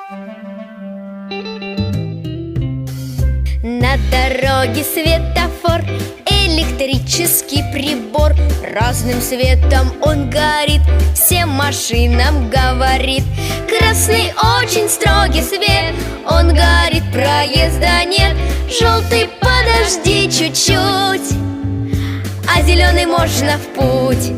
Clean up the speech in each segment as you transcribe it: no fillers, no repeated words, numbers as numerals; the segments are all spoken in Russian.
На дороге светофор, электрический прибор. Разным светом он горит, всем машинам говорит: красный очень строгий свет, он горит, проезда нет. Желтый подожди чуть-чуть, а зеленый можно в путь.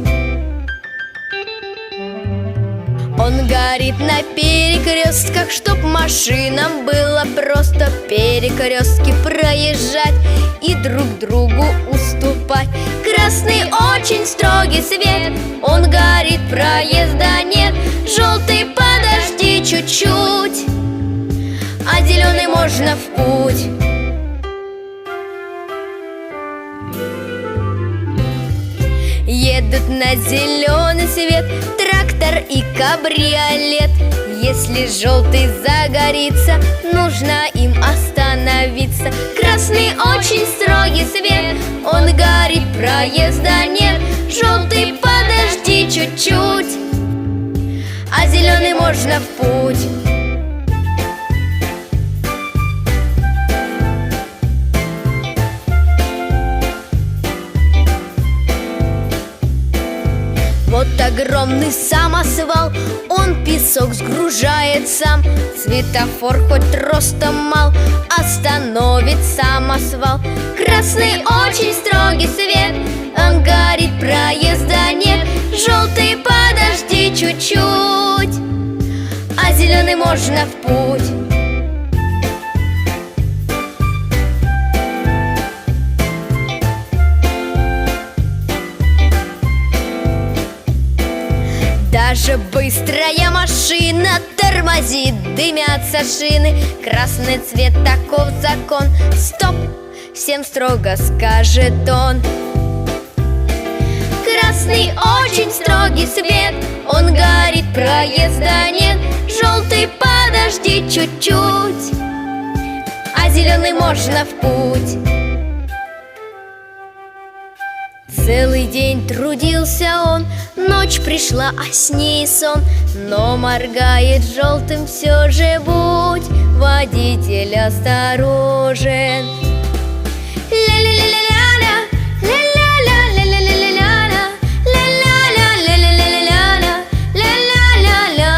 Он горит на перекрестках, чтоб машинам было просто перекрестки проезжать и друг другу уступать. Красный очень строгий свет, он горит, проезда нет. Желтый подожди чуть-чуть, а зеленый можно в путь. Едут на зеленый свет трактор и кабриолет. Если желтый загорится, нужно им остановиться. Красный очень строгий свет, он горит, проезда нет. Желтый подожди чуть-чуть, а зеленый можно в путь. Вот огромный самосвал, он песок сгружает сам. Светофор хоть ростом мал, остановит самосвал. Красный очень строгий свет, он горит, проезда нет. Желтый подожди чуть-чуть, а зеленый можно в путь. Даже быстрая машина тормозит, дымятся шины. Красный цвет, таков закон. Стоп! Всем строго скажет он. Красный очень строгий свет, он горит, проезда нет. Желтый подожди чуть-чуть, а зеленый можно в путь. Целый день трудился он, ночь пришла, а с ней сон. Но моргает желтым, все же будь, водитель, осторожен. Ля-ля-ля-ля-ля, ля-ля-ля-ля-ля-ля-ля, ля-ля-ля-ля-ля-ля-ля, ля-ля-ля-ля-ля-ля,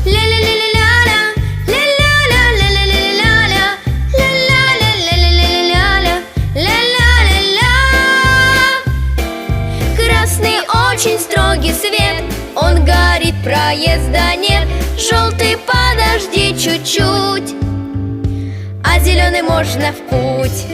ля-ля-ля-ля-ля-ля, ля-ля-ля-ля-ля-ля-ля, ля-ля-ля-ля-ля. Красный очень строгий свет, он горит, проезда нет. Желтый подожди чуть-чуть, а зеленый можно в путь.